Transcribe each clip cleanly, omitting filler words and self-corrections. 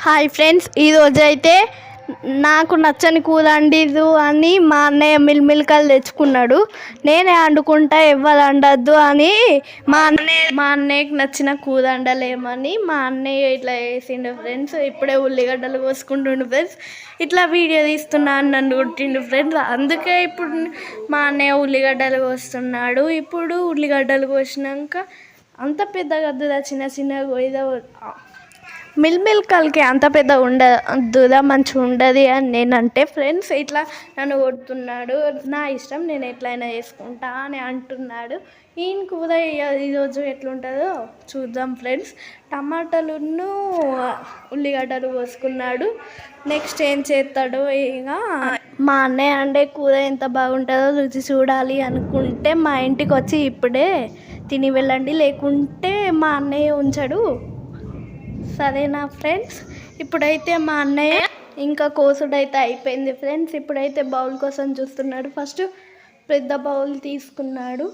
Hi friends, ఈరోజు అయితే నాకు నచ్చని కూర వండిరు అని మా అన్నయ్య మిల్మిల్కలు తెచ్చుకున్నాడు. నేనే వండుకుంటా, ఎవ్వరు వండద్దు అని మా అన్నయ్యకి నచ్చిన కూర వండలేమని మా అన్నయ్య ఇట్లా వేసిండు ఫ్రెండ్స్. ఇప్పుడే ఉల్లిగడ్డలు కోసుకుంటుండు ఫ్రెండ్స్. ఇట్లా వీడియో తీస్తున్నా అని నన్ను కొట్టిండు ఫ్రెండ్స్. అందుకే ఇప్పుడు మా అన్నయ్య ఉల్లిగడ్డలు కోస్తున్నాడు. ఇప్పుడు ఉల్లిగడ్డలు కోసినాక అంత పెద్దగా వద్దురా, చిన్న చిన్నగా కోయిదా. మిల్మిల్కలకి అంత పెద్ద ఉండదురా, మంచిగా ఉండదు అని నేనంటే ఫ్రెండ్స్ ఇట్లా నన్ను కొడుతున్నాడు. నా ఇష్టం, నేను ఎట్లయినా చేసుకుంటా అని అంటున్నాడు. ఈయన కూర ఈరోజు ఎట్లుంటుందో చూద్దాం ఫ్రెండ్స్. టమాటాలును ఉల్లిగడ్డలు కోసుకున్నాడు. నెక్స్ట్ ఏం చేస్తాడో ఇక మా అన్నయ్య అంటే కూర ఎంత బాగుంటుందో రుచి చూడాలి అనుకుంటే మా ఇంటికి వచ్చి ఇప్పుడే తిని వెళ్ళండి, లేకుంటే మా అన్నయ్య ఉంచడు. సరేనా ఫ్రెండ్స్? ఇప్పుడైతే మా అన్నయ్య ఇంకా కోసుడైతే అయిపోయింది ఫ్రెండ్స్. ఇప్పుడైతే బౌల్ కోసం చూస్తున్నాడు. ఫస్ట్ పెద్ద బౌల్ తీసుకున్నాడు.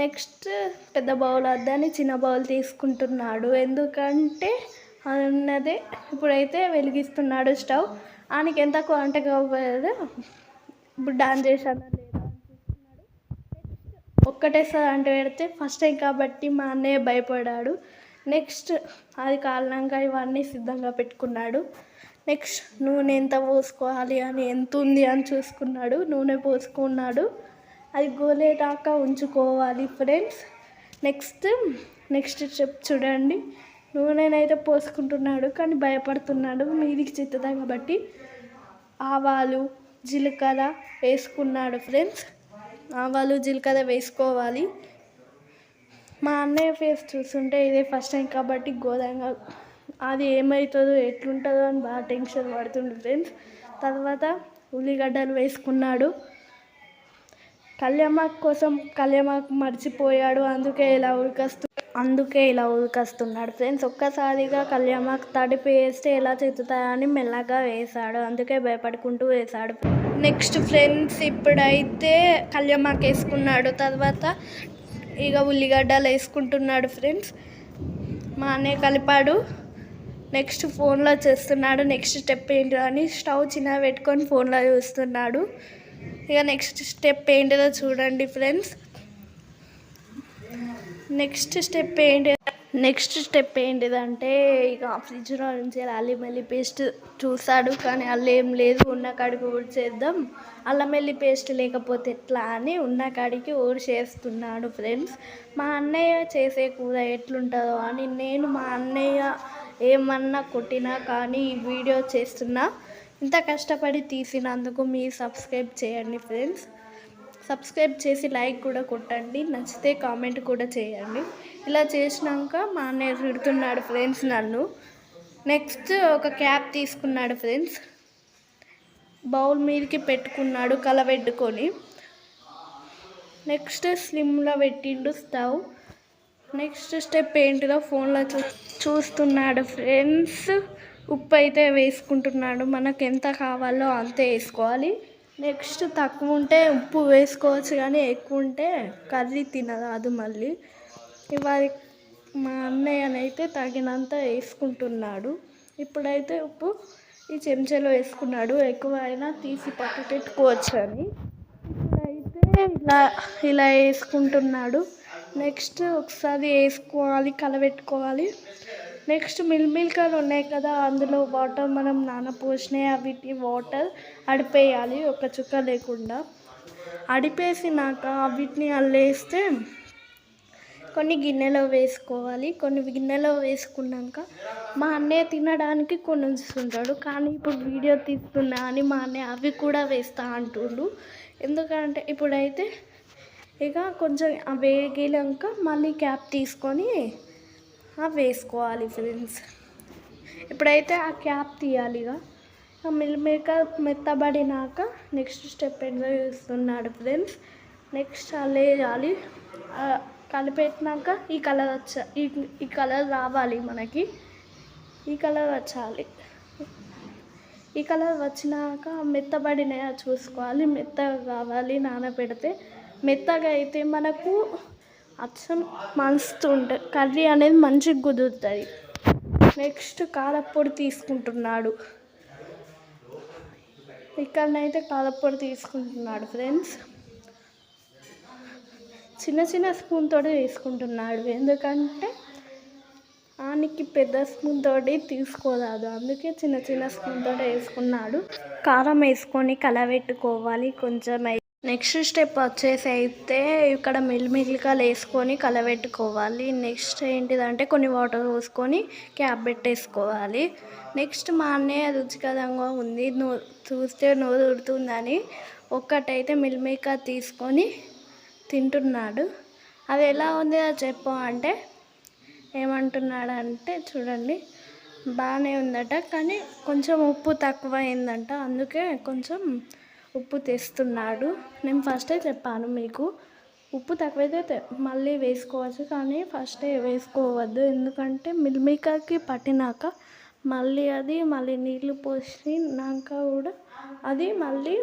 నెక్స్ట్ పెద్ద బౌల్ వద్దని చిన్న బౌల్ తీసుకుంటున్నాడు. ఎందుకంటే అన్నదే ఇప్పుడైతే వెలిగిస్తున్నాడు స్టవ్. ఆయనకి ఎంత క్వాంటిటీ కావాలి ఇప్పుడు డాన్ చేశాను లేదా చూస్తున్నాడు. ఒక్కటేసారి అంటే పెడితే ఫస్ట్ టైం కాబట్టి మా అన్నయ్య భయపడాడు. నెక్స్ట్ అది కాలినాక ఇవన్నీ సిద్ధంగా పెట్టుకున్నాడు. నెక్స్ట్ నూనె ఎంత పోసుకోవాలి అని, ఎంత ఉంది అని చూసుకున్నాడు. నూనె పోసుకున్నాడు. అది గోలేదాకా ఉంచుకోవాలి ఫ్రెండ్స్. నెక్స్ట్ స్టెప్ చూడండి. నూనెనైతే పోసుకుంటున్నాడు కానీ భయపడుతున్నాడు, మీదికి చిత్తుదా కాబట్టి. ఆవాలు జీలకర్ర వేసుకున్నాడు ఫ్రెండ్స్. ఆవాలు జీలకర్ర వేసుకోవాలి. మా అన్నయ్య ఫేస్ చూస్తుంటే ఇదే ఫస్ట్ టైం కాబట్టి ఘోరంగా అది ఏమవుతుందో ఎట్లుంటుందో అని బాగా టెన్షన్ పడుతుండు ఫ్రెండ్స్. తర్వాత ఉల్లిగడ్డలు వేసుకున్నాడు. కళ్యామాకు కోసం కళ్యామాకు మర్చిపోయాడు, అందుకే ఇలా ఉరికొస్తున్నాడు ఫ్రెండ్స్. ఒక్కసారిగా కళ్యామాకు తడిపి వేస్తే ఎలా చెత్తుతాయని మెల్లగా వేసాడు, అందుకే భయపడుకుంటూ వేసాడు. నెక్స్ట్ ఫ్రెండ్స్ ఇప్పుడైతే కళ్యామాకు వేసుకున్నాడు. తర్వాత ఇక ఉల్లిగడ్డలు వేసుకుంటున్నాడు ఫ్రెండ్స్. మా అన్నయ్య కలిపాడు. నెక్స్ట్ ఫోన్లో చేస్తున్నాడు. నెక్స్ట్ స్టెప్ ఏంటిదో అని స్టవ్ చిన్నగా పెట్టుకొని ఫోన్లో చూస్తున్నాడు. ఇక నెక్స్ట్ స్టెప్ ఏంటిదో చూడండి ఫ్రెండ్స్. నెక్స్ట్ స్టెప్ ఏంటిదంటే ఇక ఫ్రిడ్జ్లో నుంచి అల్లం వెల్లి పేస్ట్ చూసాడు కానీ అల్లం ఏం లేదు. ఉన్న కాడికి ఊడి చేద్దాం, అల్లం వెల్లి పేస్ట్ లేకపోతే ఎట్లా అని ఉన్న కాడికి ఊడి చేస్తున్నాడు ఫ్రెండ్స్. మా అన్నయ్య చేసే కూర ఎట్లుంటుందో అని నేను మా అన్నయ్య ఏమన్నా కొట్టినా కానీ ఈ వీడియో చేస్తున్నా. ఇంత కష్టపడి తీసినందుకు మీరు సబ్స్క్రైబ్ చేయండి ఫ్రెండ్స్. సబ్స్క్రైబ్ చేసి లైక్ కూడా కొట్టండి, నచ్చితే కామెంట్ కూడా చేయండి. ఇలా చేసినాక మా అన్నయ్య తిడుతున్నాడు ఫ్రెండ్స్ నన్ను. నెక్స్ట్ ఒక క్యాప్ తీసుకున్నాడు ఫ్రెండ్స్. బౌల్ మీదకి పెట్టుకున్నాడు కలబెట్టుకొని. నెక్స్ట్ స్లిమ్లో పెట్టిండు స్టవ్. నెక్స్ట్ స్టెప్ ఏంటిదో ఫోన్లో చూస్తున్నాడు ఫ్రెండ్స్. ఉప్పు అయితే వేసుకుంటున్నాడు. మనకు ఎంత కావాలో అంతే వేసుకోవాలి. నెక్స్ట్ తక్కువ ఉంటే ఉప్పు వేసుకోవచ్చు కానీ ఎక్కువ ఉంటే కర్రీ తినరాదు మళ్ళీ. ఇవాళ మా అన్నయ్యనైతే తగినంత వేసుకుంటున్నాడు. ఇప్పుడైతే ఉప్పు ఈ చెంచాలో వేసుకున్నాడు. ఎక్కువ అయినా తీసి పట్టు పెట్టుకోవచ్చు అని. ఇప్పుడైతే ఇలా వేసుకుంటున్నాడు. నెక్స్ట్ ఒకసారి వేసుకోవాలి, కలబెట్టుకోవాలి. నెక్స్ట్ మిల్మిల్కలు ఉన్నాయి కదా, అందులో వాటర్ మనం నానపోసినాయి, వీటి వాటర్ అడిపేయాలి ఒక చుక్క లేకుండా. అడిపేసినాక వీటిని అల్లేస్తే కొన్ని గిన్నెలో వేసుకోవాలి. కొన్ని గిన్నెలో వేసుకున్నాక మా అన్నయ్య తినడానికి కొన్ని ఉంచుతుంటాడు, కానీ ఇప్పుడు వీడియో తీస్తున్నా అని మా అన్నయ్య అవి కూడా వేస్తా అంటుండు. ఎందుకంటే ఇప్పుడైతే ఇక కొంచెం వేగినాక మళ్ళీ క్యాప్ తీసుకొని వేసుకోవాలి ఫ్రెండ్స్. ఇప్పుడైతే ఆ క్యాప్ తీయాలి. ఇక మెత్తబడినాక నెక్స్ట్ స్టెప్ ఏంటో చూస్తున్నాడు ఫ్రెండ్స్. నెక్స్ట్ అల్లేయాలి. కలిపెట్టినాక ఈ కలర్ రావాలి మనకి. ఈ కలర్ వచ్చాలి. ఈ కలర్ వచ్చినాక మెత్తబడినాయా చూసుకోవాలి. మెత్తగా కావాలి నానబెడితే. మెత్తగా అయితే మనకు అచ్చం మస్తు ఉంటుంది, కర్రీ అనేది మంచిగా కుదురుతుంది. నెక్స్ట్ కారప్పొడి తీసుకుంటున్నాడు. ఇక్కడనైతే కారప్పొడి తీసుకుంటున్నాడు ఫ్రెండ్స్. చిన్న చిన్న స్పూన్ తోటి తీసుకుంటున్నాడు, ఎందుకంటే ఆనికి పెద్ద స్పూన్ తోటి తీసుకోరాదు, అందుకే చిన్న చిన్న స్పూన్ తోటి వేసుకున్నాడు. కారం వేసుకొని కలబెట్టుకోవాలి కొంచెం. నెక్స్ట్ స్టెప్ వచ్చేసి అయితే ఇక్కడ మిల్లిమిల్లికాయలు వేసుకొని కలబెట్టుకోవాలి. నెక్స్ట్ ఏంటిదంటే కొన్ని వాటర్ పోసుకొని క్యాప్ పెట్టేసుకోవాలి. నెక్స్ట్ మా అన్నయ్య రుచికరంగా ఉంది, చూస్తే నోరు ఊరుతుందని ఒక్కటైతే మిల్లిమిల్లికాయ తీసుకొని తింటున్నాడు. అది ఎలా ఉంది చెప్పు అంటే ఏమంటున్నాడు అంటే, చూడండి బాగానే ఉందట, కానీ కొంచెం ఉప్పు తక్కువ అయిందంట, అందుకే కొంచెం ఉప్పు తెస్తున్నాడు. నేను ఫస్టే చెప్పాను మీకు, ఉప్పు తక్కువైతే మళ్ళీ వేసుకోవచ్చు, కానీ ఫస్టే వేసుకోవద్దు, ఎందుకంటే మిల్మికాయకి పట్టినాక మళ్ళీ నీళ్ళు పోసినాక కూడా అది మళ్ళీ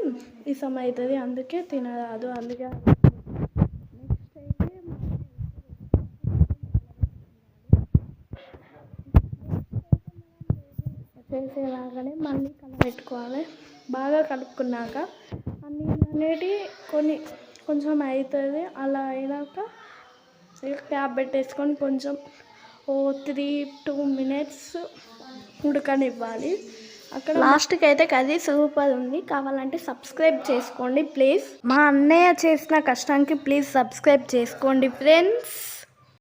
ఇసం అవుతుంది, అందుకే తినరాదు. అందుకే చేసేలాగానే మళ్ళీ కలబెట్టుకోవాలి. బాగా కలుపుకున్నాక అన్నీ అనేటివి కొంచెం అవుతుంది. అలా అయినాక క్యాప్ పెట్టేసుకొని కొంచెం 3-2 minutes ఉడకనివ్వాలి. అక్కడ లాస్ట్కి అయితే కర్రీ సూపర్ ఉంది. కావాలంటే సబ్స్క్రైబ్ చేసుకోండి ప్లీజ్. మా అన్నయ్య చేసిన కష్టానికి ప్లీజ్ సబ్స్క్రైబ్ చేసుకోండి ఫ్రెండ్స్.